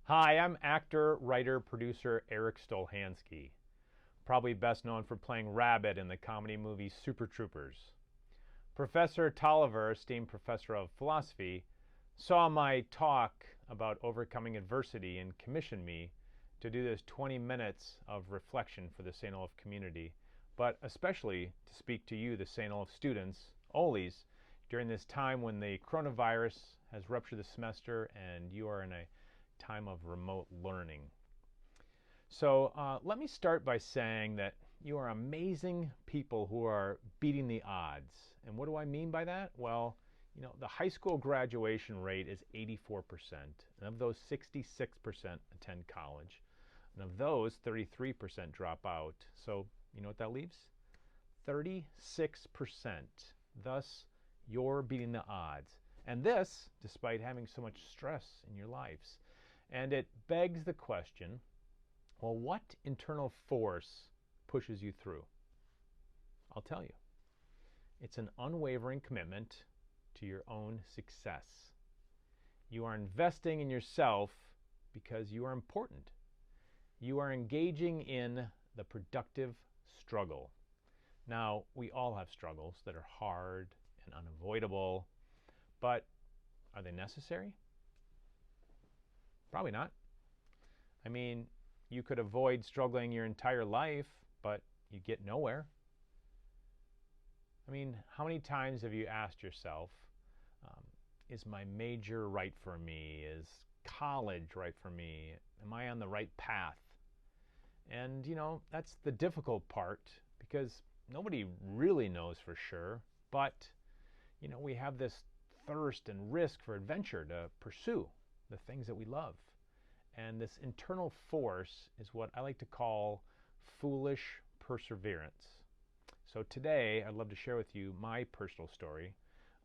Hi, I'm actor, writer, producer Eric Stolhansky, probably best known for playing Rabbit in the comedy movie Super Troopers. Professor Tolliver, esteemed professor of philosophy, saw my talk about overcoming adversity and commissioned me to do this 20 minutes of reflection for the St. Olaf community, but especially to speak to you, the St. Olaf students, Olis, during this time when the coronavirus has ruptured the semester and you are in a time of remote learning. So let me start by saying that you are amazing people who are beating the odds. And what do I mean by that? Well, the high school graduation rate is 84%, and of those 66% attend college, and of those 33% drop out. So you know what that leaves? 36%. Thus, you're beating the odds. And this, despite having so much stress in your lives. And it begs the question, well, what internal force pushes you through? I'll tell you. It's an unwavering commitment to your own success. You are investing in yourself because you are important. You are engaging in the productive struggle. Now, we all have struggles that are hard and unavoidable, but are they necessary? Probably not. I mean, you could avoid struggling your entire life, but you get nowhere. I mean, how many times have you asked yourself, is my major right for me? Is college right for me? Am I on the right path? And, that's the difficult part because nobody really knows for sure, but, we have this thirst and risk for adventure to pursue the things that we love. And this internal force is what I like to call foolish perseverance. So today, I'd love to share with you my personal story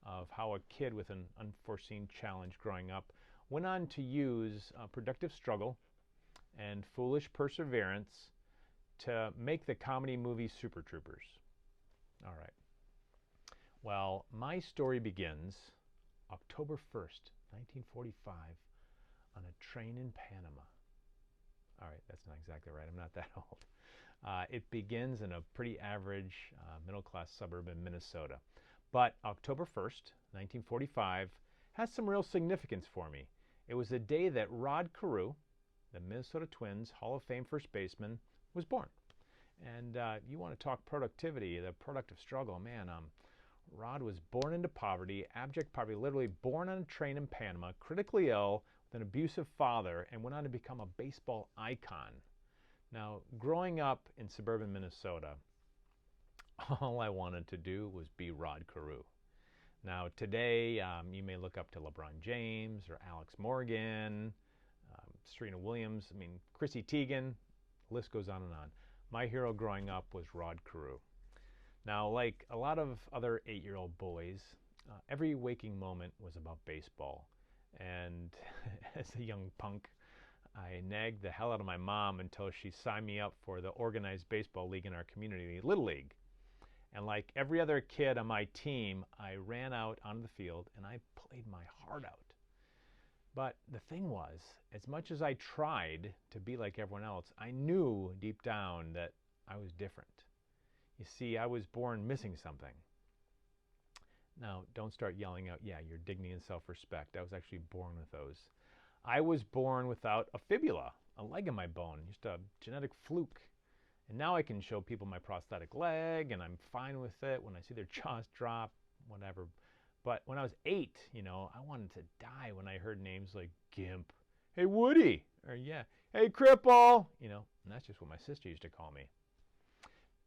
of how a kid with an unforeseen challenge growing up went on to use productive struggle and foolish perseverance to make the comedy movie Super Troopers. All right. Well, my story begins October 1st, 1945, on a train in Panama. All right, that's not exactly right. I'm not that old. It begins in a pretty average middle-class suburb in Minnesota. But October 1st, 1945, has some real significance for me. It was the day that Rod Carew, the Minnesota Twins Hall of Fame first baseman, was born. And you want to talk productivity, the productive struggle, man, Rod was born into poverty, abject poverty, literally born on a train in Panama, critically ill, with an abusive father, and went on to become a baseball icon. Now, growing up in suburban Minnesota, all I wanted to do was be Rod Carew. Now, today, you may look up to LeBron James or Alex Morgan, Serena Williams, Chrissy Teigen, the list goes on and on. My hero growing up was Rod Carew. Now, like a lot of other 8-year-old boys, every waking moment was about baseball. And as a young punk, I nagged the hell out of my mom until she signed me up for the organized baseball league in our community, Little League. And like every other kid on my team, I ran out onto the field and I played my heart out. But the thing was, as much as I tried to be like everyone else, I knew deep down that I was different. You see, I was born missing something. Now, don't start yelling out, yeah, your dignity and self-respect. I was actually born with those. I was born without a fibula, a leg in my bone, just a genetic fluke. And now I can show people my prosthetic leg, and I'm fine with it when I see their jaws drop, whatever. But when I was 8, I wanted to die when I heard names like Gimp, hey, Woody, or yeah, hey, Cripple, and that's just what my sister used to call me.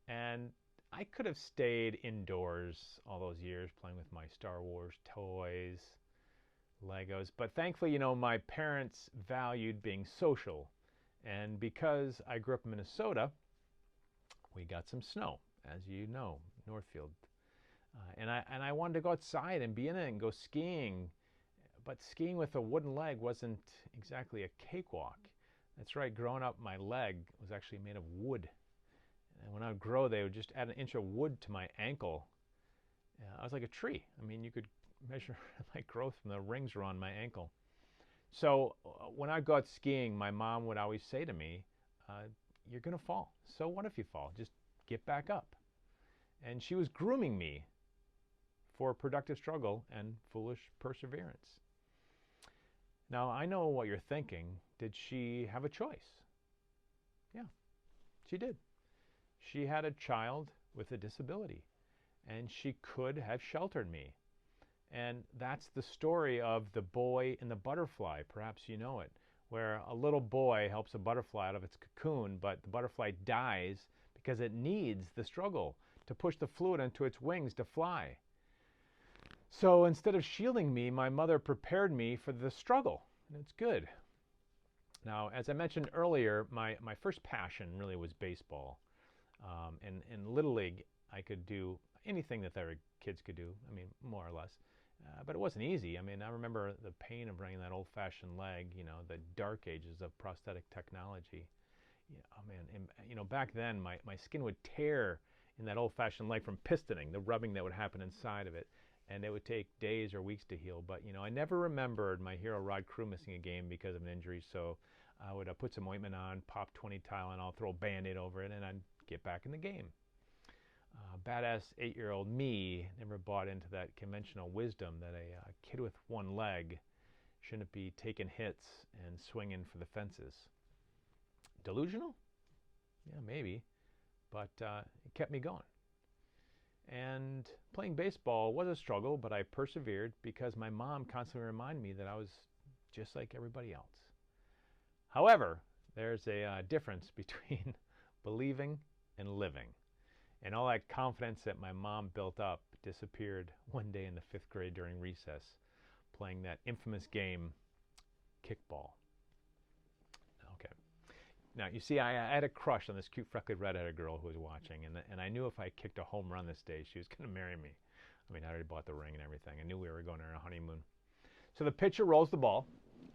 And I could have stayed indoors all those years playing with my Star Wars toys, Legos, but thankfully, my parents valued being social. And because I grew up in Minnesota, we got some snow, as you know, Northfield. And I wanted to go outside and be in it and go skiing. But skiing with a wooden leg wasn't exactly a cakewalk. That's right, growing up, my leg was actually made of wood. And when I would grow, they would just add an inch of wood to my ankle. I was like a tree. You could measure my growth from the rings around my ankle. So when I go out skiing, my mom would always say to me, you're going to fall. So what if you fall? Just get back up. And she was grooming me for productive struggle and foolish perseverance. Now, I know what you're thinking. Did she have a choice? Yeah, she did. She had a child with a disability, and she could have sheltered me. And that's the story of the boy and the butterfly. Perhaps you know it, where a little boy helps a butterfly out of its cocoon, but the butterfly dies because it needs the struggle to push the fluid into its wings to fly. So instead of shielding me, my mother prepared me for the struggle, and it's good. Now, as I mentioned earlier, my first passion really was baseball. And in Little League, I could do anything that their kids could do, I mean, more or less. But it wasn't easy. I mean, I remember the pain of running that old-fashioned leg, the dark ages of prosthetic technology. Yeah, oh man, and, back then my skin would tear in that old-fashioned leg from pistoning, the rubbing that would happen inside of it. And it would take days or weeks to heal. But, I never remembered my hero Rod Crew missing a game because of an injury. So I would put some ointment on, pop 20 Tylenol, throw a Band-Aid over it, and I'd get back in the game. Badass 8-year-old me never bought into that conventional wisdom that a kid with one leg shouldn't be taking hits and swinging for the fences. Delusional? Yeah, maybe. But it kept me going. And playing baseball was a struggle, but I persevered because my mom constantly reminded me that I was just like everybody else. However, there's a difference between believing and living. And all that confidence that my mom built up disappeared one day in the 5th grade during recess, playing that infamous game, kickball. Okay. Now, you see, I had a crush on this cute, freckly, redheaded girl who was watching, and I knew if I kicked a home run this day, she was going to marry me. I mean, I already bought the ring and everything. I knew we were going on a honeymoon. So the pitcher rolls the ball.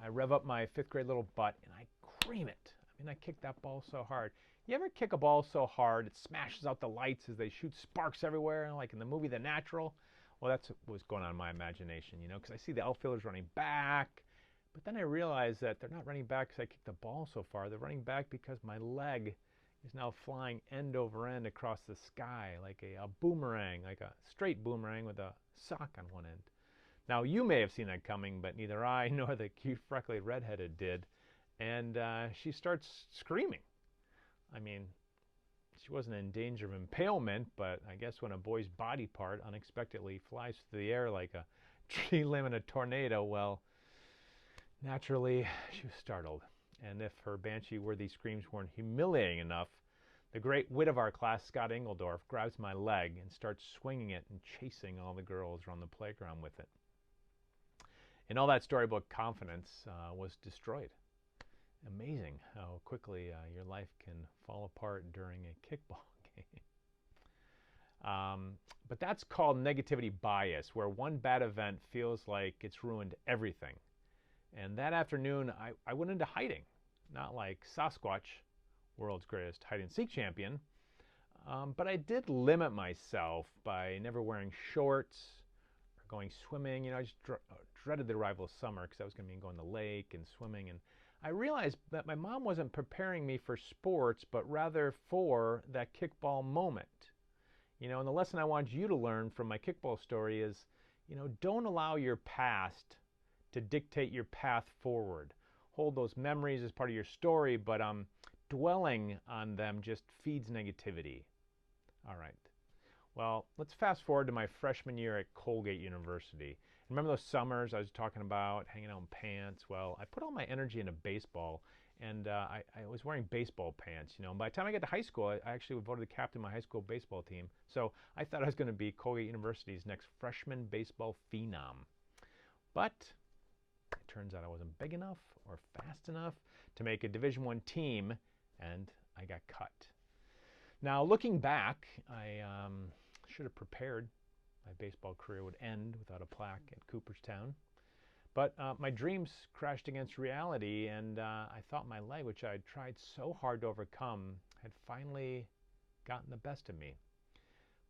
I rev up my 5th grade little butt, and I cream it. I mean, I kicked that ball so hard. You ever kick a ball so hard it smashes out the lights as they shoot sparks everywhere, like in the movie The Natural? Well, that's what was going on in my imagination, because I see the outfielders running back. But then I realized that they're not running back because I kicked the ball so far. They're running back because my leg is now flying end over end across the sky like a boomerang, like a straight boomerang with a sock on one end. Now, you may have seen that coming, but neither I nor the cute, freckly, redheaded did. And she starts screaming. I mean, she wasn't in danger of impalement, but I guess when a boy's body part unexpectedly flies through the air like a tree limb in a tornado, well, naturally, she was startled. And if her banshee-worthy screams weren't humiliating enough, the great wit of our class, Scott Engeldorf, grabs my leg and starts swinging it and chasing all the girls around the playground with it. And all that storybook confidence was destroyed. Amazing how quickly your life can fall apart during a kickball game. But that's called negativity bias, where one bad event feels like it's ruined everything. And that afternoon, I went into hiding, not like Sasquatch, world's greatest hide-and-seek champion, but I did limit myself by never wearing shorts or going swimming. I just dreaded the arrival of summer because I was going to be going to the lake and swimming. And I realized that my mom wasn't preparing me for sports, but rather for that kickball moment. And the lesson I want you to learn from my kickball story is, don't allow your past to dictate your path forward. Hold those memories as part of your story, but dwelling on them just feeds negativity. All right. Well, let's fast forward to my freshman year at Colgate University. Remember those summers I was talking about, hanging out in pants? Well, I put all my energy into baseball, and I was wearing baseball pants. And by the time I got to high school, I actually voted the captain of my high school baseball team. So I thought I was going to be Colgate University's next freshman baseball phenom. But it turns out I wasn't big enough or fast enough to make a Division I team, and I got cut. Now, looking back, I should have prepared. My baseball career would end without a plaque at Cooperstown. But my dreams crashed against reality, and I thought my leg, which I had tried so hard to overcome, had finally gotten the best of me.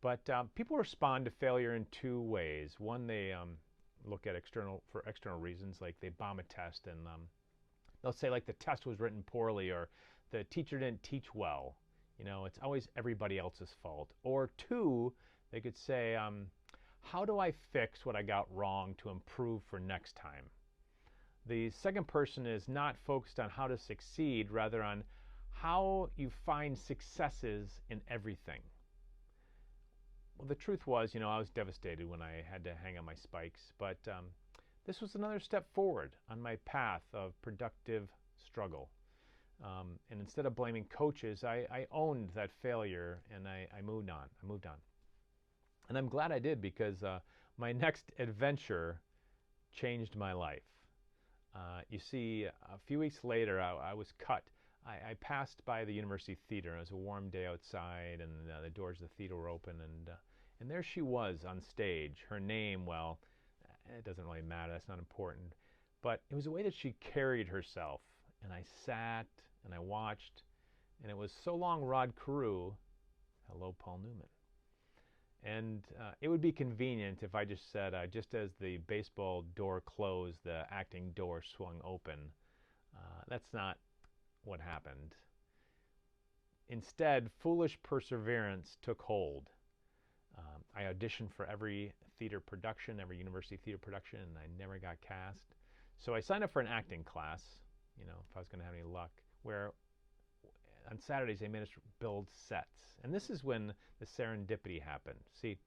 But people respond to failure in two ways. One, they look at external reasons, like they bomb a test and they'll say like the test was written poorly or the teacher didn't teach well. It's always everybody else's fault. Or two, they could say, how do I fix what I got wrong to improve for next time? The second person is not focused on how to succeed, rather on how you find successes in everything. Well, the truth was, I was devastated when I had to hang on my spikes, but this was another step forward on my path of productive struggle. And instead of blaming coaches, I owned that failure and I moved on. And I'm glad I did, because my next adventure changed my life. You see, a few weeks later, I was cut. I passed by the University Theater. It was a warm day outside, and the doors of the theater were open, and there she was on stage. Her name, well, it doesn't really matter. That's not important. But it was the way that she carried herself. And I sat and I watched, and it was "So long, Rod Carew. Hello, Paul Newman." And it would be convenient if I just said, just as the baseball door closed, the acting door swung open. That's not what happened. Instead, foolish perseverance took hold. I auditioned for every theater production, every university theater production, and I never got cast. So I signed up for an acting class, if I was going to have any luck, where on Saturdays they made us build sets. And this is when the serendipity happened. See,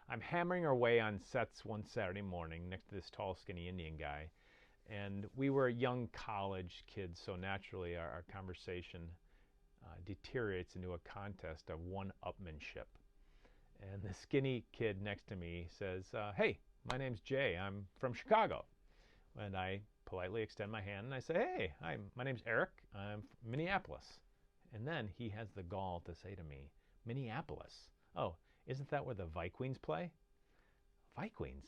I'm hammering away on sets one Saturday morning next to this tall, skinny Indian guy. And we were young college kids, so naturally our conversation deteriorates into a contest of one-upmanship. And the skinny kid next to me says, hey, my name's Jay. I'm from Chicago. And I politely extend my hand and I say, hey, my name's Eric. I'm from Minneapolis. And then he has the gall to say to me, Minneapolis? Oh, isn't that where the Vikings play? Vikings?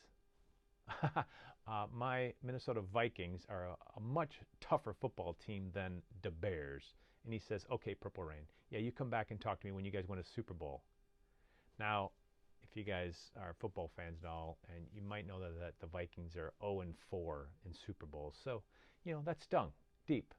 My Minnesota Vikings are a much tougher football team than the Bears. And he says, okay, Purple Rain. Yeah, you come back and talk to me when you guys win a Super Bowl. Now, if you guys are football fans and all, and you might know that the Vikings are 0-4 in Super Bowls. So, that stung deep.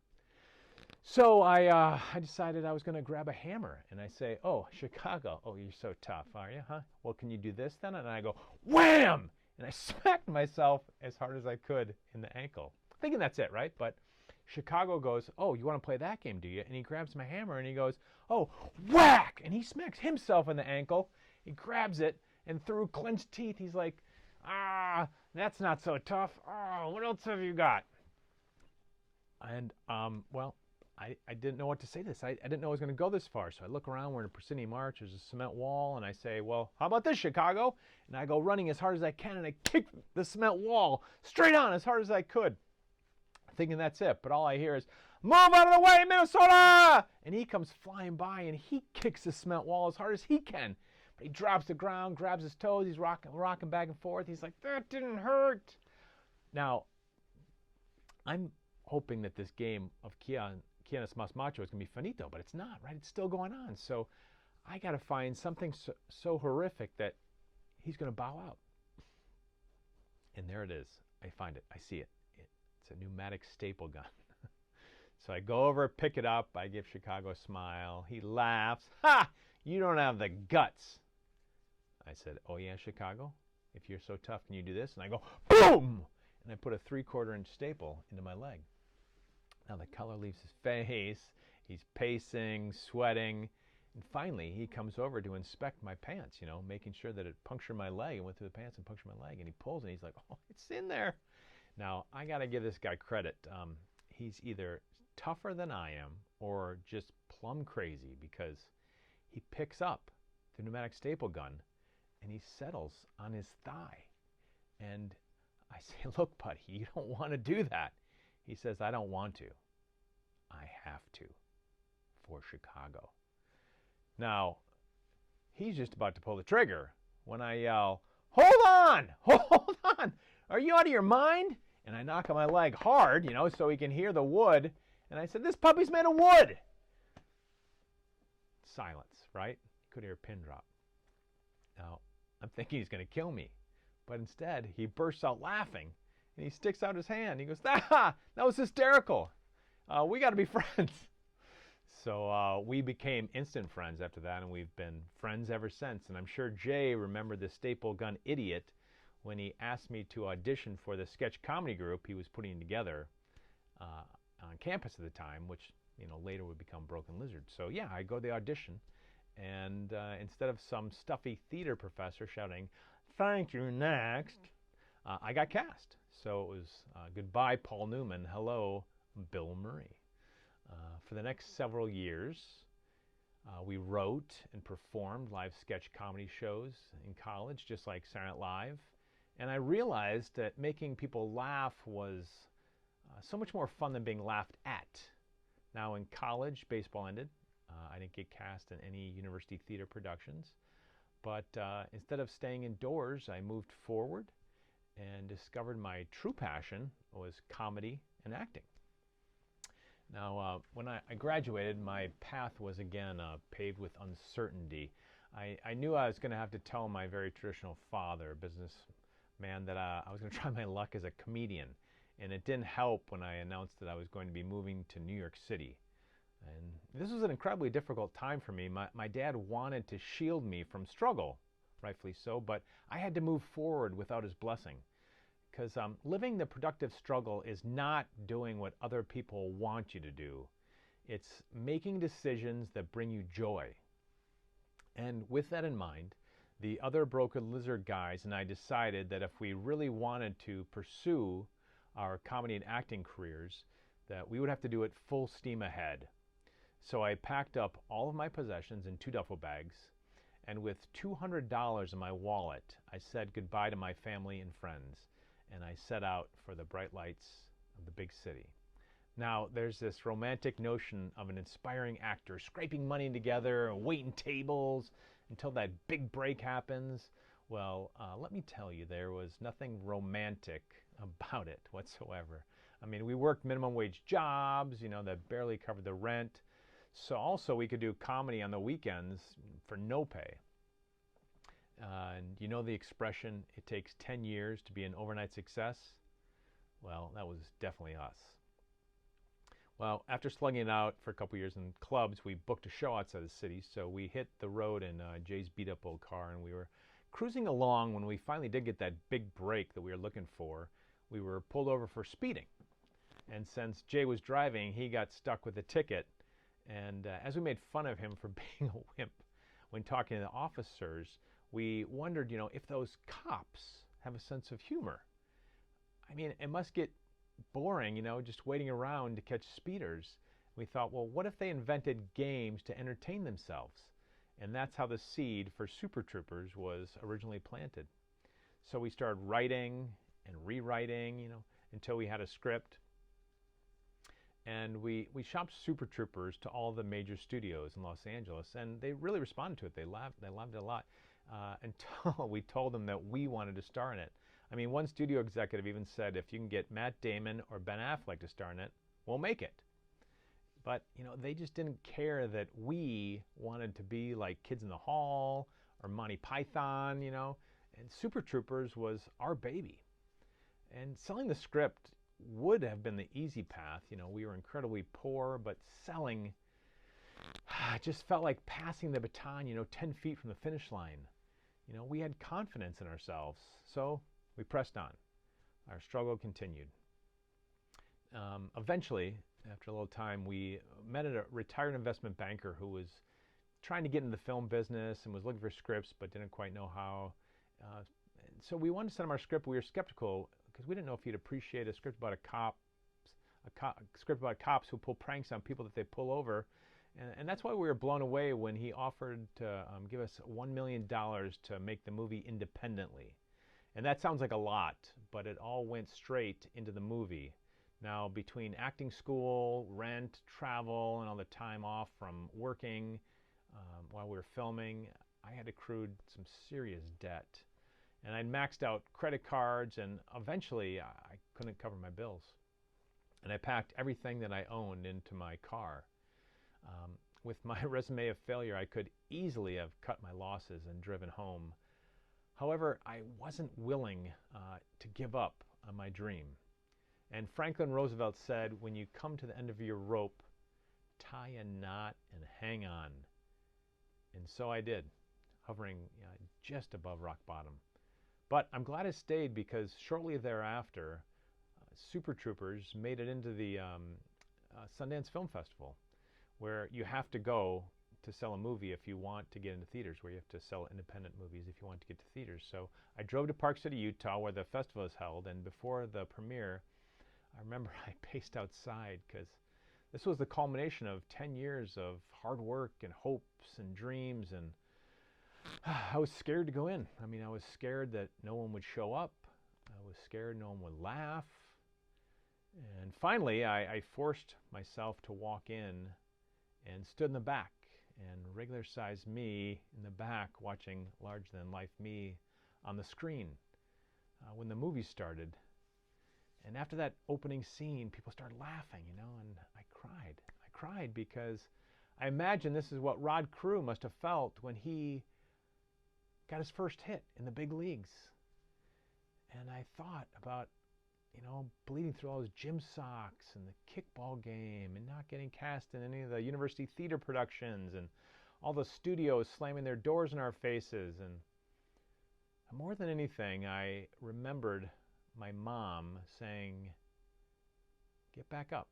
So I decided I was going to grab a hammer, and I say, oh, Chicago. Oh, you're so tough, are you, huh? Well, can you do this then? And I go, wham! And I smacked myself as hard as I could in the ankle, thinking that's it, right? But Chicago goes, oh, you want to play that game, do you? And he grabs my hammer, and he goes, oh, whack! And he smacks himself in the ankle. He grabs it, and through clenched teeth, he's like, that's not so tough. Oh, what else have you got? And, well, I didn't know what to say to this. I didn't know it was going to go this far. So I look around. We're in a Persimmon March. There's a cement wall. And I say, well, how about this, Chicago? And I go running as hard as I can. And I kick the cement wall straight on as hard as I could, thinking that's it. But all I hear is, move out of the way, Minnesota! And he comes flying by. And he kicks the cement wall as hard as he can. But he drops the ground, grabs his toes. He's rocking back and forth. He's like, that didn't hurt. Now, I'm hoping that this game of Quienes Mas Macho is going to be finito, but it's not, right? It's still going on. So I got to find something so horrific that he's going to bow out. And there it is. I find it. I see it. It's a pneumatic staple gun. So I go over, pick it up. I give Chicago a smile. He laughs. Ha! You don't have the guts. I said, oh yeah, Chicago? If you're so tough, can you do this? And I go, boom! And I put a 3/4 inch staple into my leg. Now the color leaves his face. He's pacing, sweating. And finally, he comes over to inspect my pants, making sure that it punctured my leg. It went through the pants and punctured my leg. And he pulls and he's like, oh, it's in there. Now, I got to give this guy credit. He's either tougher than I am or just plumb crazy, because he picks up the pneumatic staple gun and he settles on his thigh. And I say, look, buddy, you don't want to do that. He says, I don't want to. I have to, for Chicago. Now, he's just about to pull the trigger when I yell, hold on, hold on. Are you out of your mind? And I knock on my leg hard, so he can hear the wood. And I said, this puppy's made of wood. Silence, right? You could hear a pin drop. Now, I'm thinking he's going to kill me. But instead, he bursts out laughing, and he sticks out his hand. He goes, "Ah, that was hysterical. We got to be friends." So we became instant friends after that, and we've been friends ever since. And I'm sure Jay remembered the staple gun idiot when he asked me to audition for the sketch comedy group he was putting together on campus at the time, which later would become Broken Lizard. So yeah, I go to the audition, and instead of some stuffy theater professor shouting, "Thank you, next," I got cast. So it was goodbye, Paul Newman. Hello, Bill Murray. For the next several years, we wrote and performed live sketch comedy shows in college, just like Saturday Night Live. And I realized that making people laugh was so much more fun than being laughed at. Now in college, baseball ended. I didn't get cast in any university theater productions. But instead of staying indoors, I moved forward and discovered my true passion was comedy and acting. Now, when I graduated, my path was again paved with uncertainty. I knew I was going to have to tell my very traditional father, a businessman, that I was going to try my luck as a comedian. And it didn't help when I announced that I was going to be moving to New York City. And this was an incredibly difficult time for me. My dad wanted to shield me from struggle, rightfully so, but I had to move forward without his blessing. Because living the productive struggle is not doing what other people want you to do. It's making decisions that bring you joy. And with that in mind, the other Broken Lizard guys and I decided that if we really wanted to pursue our comedy and acting careers, that we would have to do it full steam ahead. So I packed up all of my possessions in 2 duffel bags, and with $200 in my wallet, I said goodbye to my family and friends, and I set out for the bright lights of the big city. Now, there's this romantic notion of an inspiring actor scraping money together and waiting tables until that big break happens. Well, let me tell you, there was nothing romantic about it whatsoever. I mean, we worked minimum wage jobs, that barely covered the rent. So also we could do comedy on the weekends for no pay. And you know the expression, it takes 10 years to be an overnight success? Well, that was definitely us. Well, after slugging it out for a couple years in clubs, we booked a show outside the city. So we hit the road in Jay's beat up old car, and we were cruising along. When we finally did get that big break that we were looking for, we were pulled over for speeding. And since Jay was driving, he got stuck with a ticket. And as we made fun of him for being a wimp when talking to the officers, we wondered, if those cops have a sense of humor. I mean, it must get boring, just waiting around to catch speeders. We thought, well, what if they invented games to entertain themselves? And that's how the seed for Super Troopers was originally planted. So we started writing and rewriting, until we had a script. And we shopped Super Troopers to all the major studios in Los Angeles, and they really responded to it. They loved it a lot until we told them that we wanted to star in it. I mean, one studio executive even said, if you can get Matt Damon or Ben Affleck to star in it, we'll make it. But, they just didn't care that we wanted to be like Kids in the Hall or Monty Python, and Super Troopers was our baby. And selling the script would have been the easy path. We were incredibly poor, but selling just felt like passing the baton, 10 feet from the finish line. We had confidence in ourselves, so we pressed on. Our struggle continued. Eventually, after a little time, we met a retired investment banker who was trying to get into the film business and was looking for scripts but didn't quite know how. So we wanted to send him our script. We were skeptical because we didn't know if he'd appreciate a script about script about cops who pull pranks on people that they pull over. And that's why we were blown away when he offered to give us $1 million to make the movie independently. And that sounds like a lot, but it all went straight into the movie. Now, between acting school, rent, travel, and all the time off from working while we were filming, I had accrued some serious debt. And I'd maxed out credit cards, and eventually I couldn't cover my bills. And I packed everything that I owned into my car. With my resume of failure, I could easily have cut my losses and driven home. However, I wasn't willing to give up on my dream. And Franklin Roosevelt said, when you come to the end of your rope, tie a knot and hang on. And so I did, hovering just above rock bottom. But I'm glad I stayed, because shortly thereafter, Super Troopers made it into the Sundance Film Festival, where you have to go to sell a movie if you want to get into theaters, where you have to sell independent movies if you want to get to theaters. So I drove to Park City, Utah, where the festival is held, and before the premiere, I remember I paced outside, because this was the culmination of 10 years of hard work and hopes and dreams, and I was scared to go in. I mean, I was scared that no one would show up. I was scared no one would laugh. And finally, I forced myself to walk in and stood in the back, and regular-sized me in the back watching larger-than-life me on the screen when the movie started. And after that opening scene, people started laughing, and I cried. I cried because I imagine this is what Rod Carew must have felt when he got his first hit in the big leagues. And I thought about, bleeding through all those gym socks and the kickball game and not getting cast in any of the university theater productions and all the studios slamming their doors in our faces. And more than anything, I remembered my mom saying, "Get back up."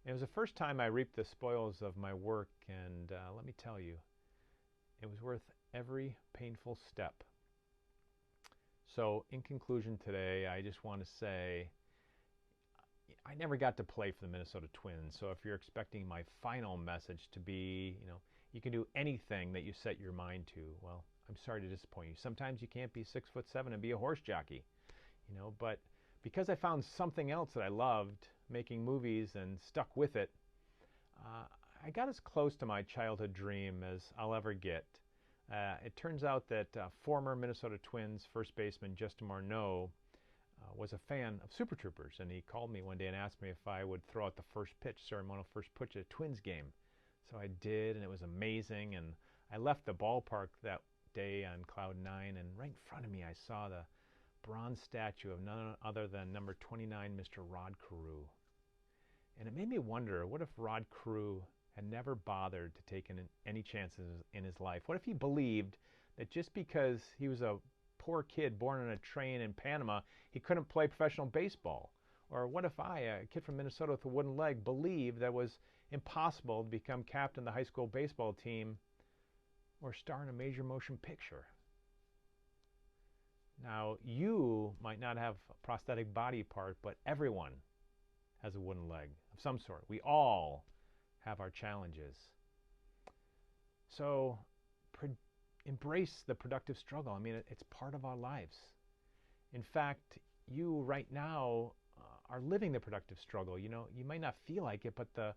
It was the first time I reaped the spoils of my work, and let me tell you, it was worth every painful step. So, in conclusion today, I just want to say I never got to play for the Minnesota Twins. So if you're expecting my final message to be, you can do anything that you set your mind to, well, I'm sorry to disappoint you. Sometimes you can't be 6'7" and be a horse jockey, but because I found something else that I loved, making movies, and stuck with it, I got as close to my childhood dream as I'll ever get. It turns out that former Minnesota Twins first baseman Justin Morneau was a fan of Super Troopers, and he called me one day and asked me if I would throw out the first pitch, ceremonial first pitch at a Twins game. So I did, and it was amazing, and I left the ballpark that day on cloud 9, and right in front of me I saw the bronze statue of none other than number 29, Mr. Rod Carew. And it made me wonder, what if Rod Carew had never bothered to take any chances in his life? What if he believed that just because he was a poor kid born on a train in Panama, he couldn't play professional baseball? Or what if I, a kid from Minnesota with a wooden leg, believed that it was impossible to become captain of the high school baseball team or star in a major motion picture? Now, you might not have a prosthetic body part, but everyone has a wooden leg of some sort. We all have our challenges. So embrace the productive struggle. I mean, it's part of our lives. In fact, you right now are living the productive struggle. You might not feel like it, but the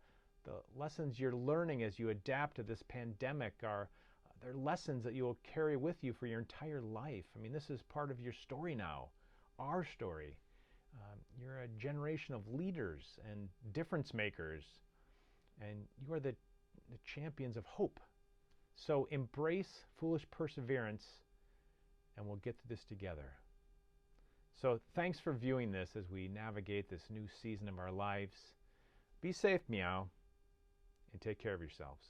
lessons you're learning as you adapt to this pandemic they're lessons that you will carry with you for your entire life. I mean, this is part of your story now, our story. You're a generation of leaders and difference makers, and you are the champions of hope. So embrace foolish perseverance, and we'll get to this together. So thanks for viewing this as we navigate this new season of our lives. Be safe, meow, and take care of yourselves.